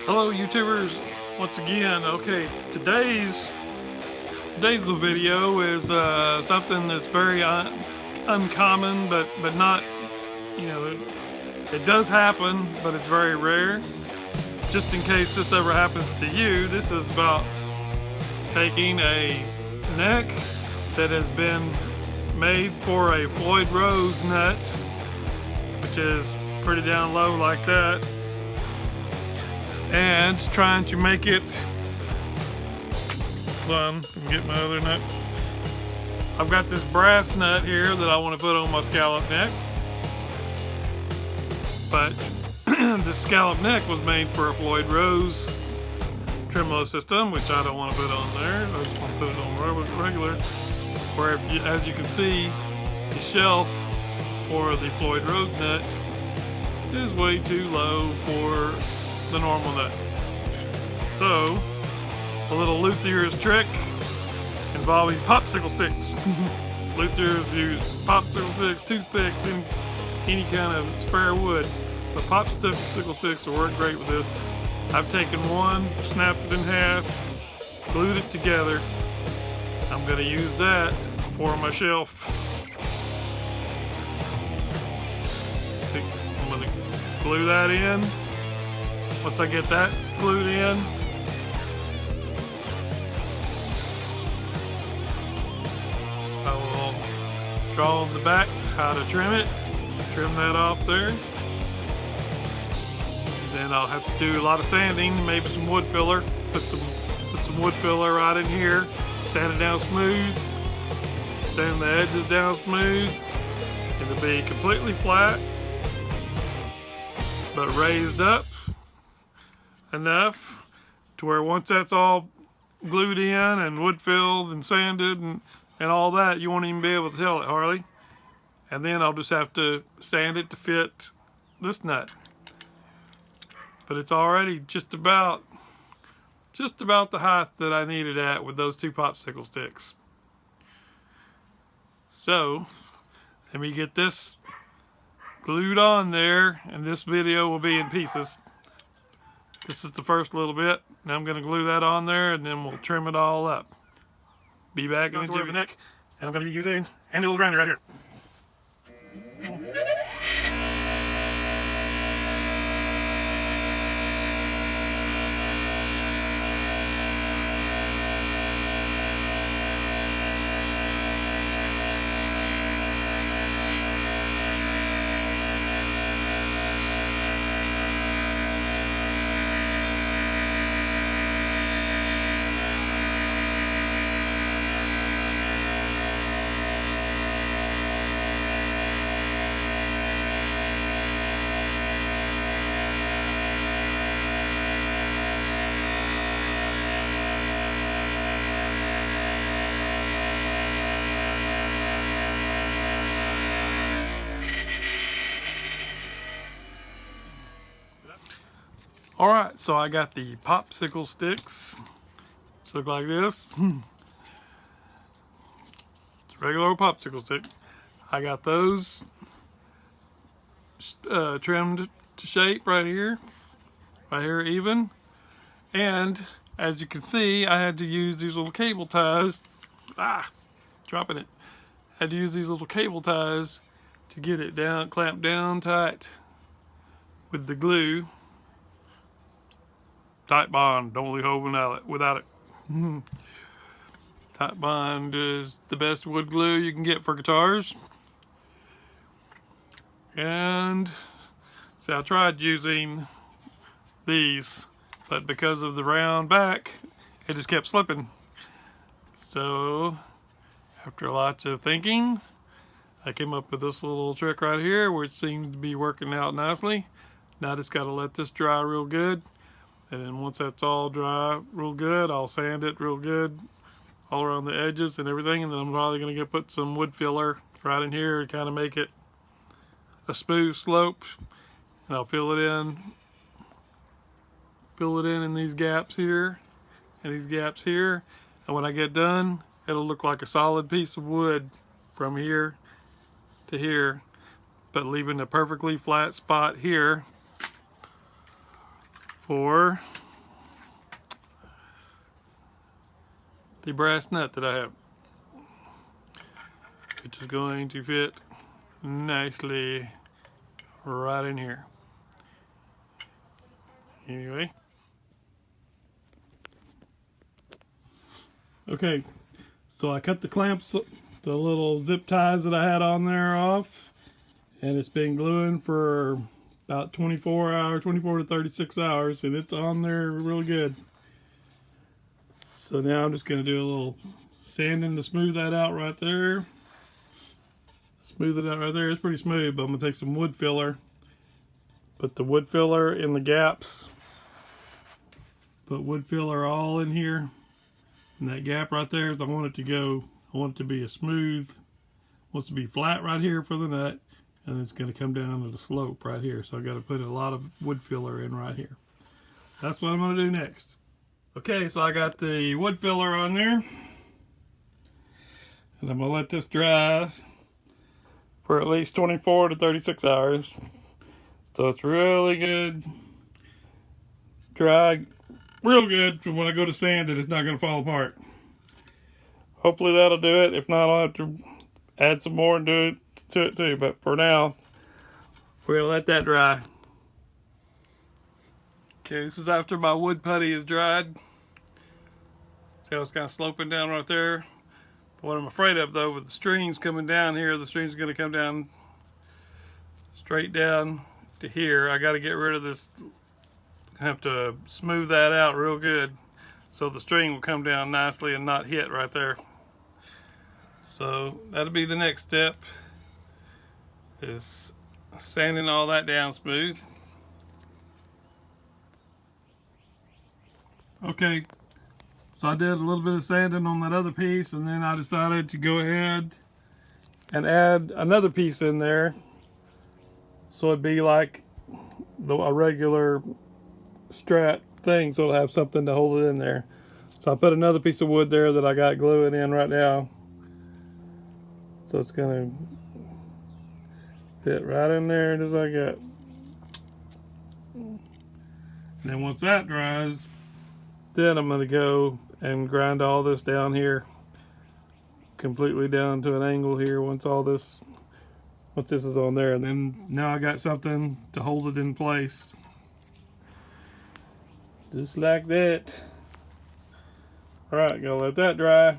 Hello YouTubers, once again. Okay, today's video is something that's very uncommon, but not, it does happen, but it's very rare. Just in case this ever happens to you, this is about taking a neck that has been made for a Floyd Rose nut, which is pretty down low like that, and trying to make it, hold on, let me get my other nut. I've got this brass nut here that I want to put on my scallop neck, but this scallop neck was made for a Floyd Rose tremolo system, which I don't want to put on there. I just want to put it on regular, where as you can see, the shelf for the Floyd Rose nut is way too low for the normal nut. So a little luthier's trick involving popsicle sticks. Luthiers use popsicle sticks, toothpicks, and any kind of spare wood, but popsicle sticks will work great with this. I've taken one, snapped it in half, glued it together. I'm going to use that for my shelf. I'm going to glue that in. Once I get that glued in, I will draw on the back how to trim it, trim that off there. Then I'll have to do a lot of sanding, maybe some wood filler, put some wood filler right in here, sand it down smooth, sand the edges down smooth. It'll be completely flat, but raised up enough to where once that's all glued in and wood filled and sanded and all that, you won't even be able to tell it hardly. And then I'll just have to sand it to fit this nut. But it's already just about the height that I need it at with those two popsicle sticks. So let me get this glued on there, and this video will be in pieces. This is the first little bit. Now I'm going to glue that on there, and then we'll trim it all up. Be back in the neck, and I'm going to be using a handy little grinder right here. Alright, so I got the popsicle sticks. Just look like this. It's a regular old popsicle stick. I got those trimmed to shape right here even. And as you can see, I had to use these little cable ties. Dropping it. I had to use these little cable ties to get it down, clamped down tight with the glue. Tight bond, don't leave home without it. Tight bond is the best wood glue you can get for guitars. And so I tried using these, but because of the round back, it just kept slipping. So after lots of thinking, I came up with this little trick right here, which seems to be working out nicely. Now I just got to let this dry real good. And then once that's all dry real good, I'll sand it real good all around the edges and everything. And then I'm probably going to put some wood filler right in here to kind of make it a smooth slope. And I'll fill it in these gaps here and these gaps here. And when I get done, it'll look like a solid piece of wood from here to here, but leaving a perfectly flat spot here for the brass nut that I have, which is going to fit nicely right in here. Anyway. Okay, so I cut the clamps, the little zip ties that I had on there off, and it's been gluing for about 24 to 36 hours, and it's on there real good. So now I'm just going to do a little sanding to smooth that out right there. Smooth it out right there. It's pretty smooth, but I'm going to take some wood filler. Put the wood filler in the gaps. Put wood filler all in here. And that gap right there is I want it to go, I want it to be a smooth, wants to be flat right here for the nut, and it's going to come down to the slope right here. So I've got to put a lot of wood filler in right here. That's what I'm going to do next. Okay, so I got the wood filler on there, and I'm going to let this dry for at least 24 to 36 hours. So it's really good, dry, real good for when I go to sand it, it's not going to fall apart. Hopefully that'll do it. If not, I'll have to add some more and do it to it too. But for now, we're going to let that dry. Okay, this is after my wood putty is dried. See how it's kind of sloping down right there? But what I'm afraid of though, with the strings coming down here, the strings are going to come down straight down to here. I got to get rid of this. Have to smooth that out real good so the string will come down nicely and not hit right there. So that'll be the next step, is sanding all that down smooth. Okay, so I did a little bit of sanding on that other piece, and then I decided to go ahead and add another piece in there so it'd be like a regular strap thing, so it'll have something to hold it in there. So I put another piece of wood there that I got gluing in right now, so it's gonna fit right in there just like that. And then once that dries, then I'm gonna go and grind all this down here completely down to an angle here once this is on there, and then now I got something to hold it in place. Just like that. Alright, gonna let that dry.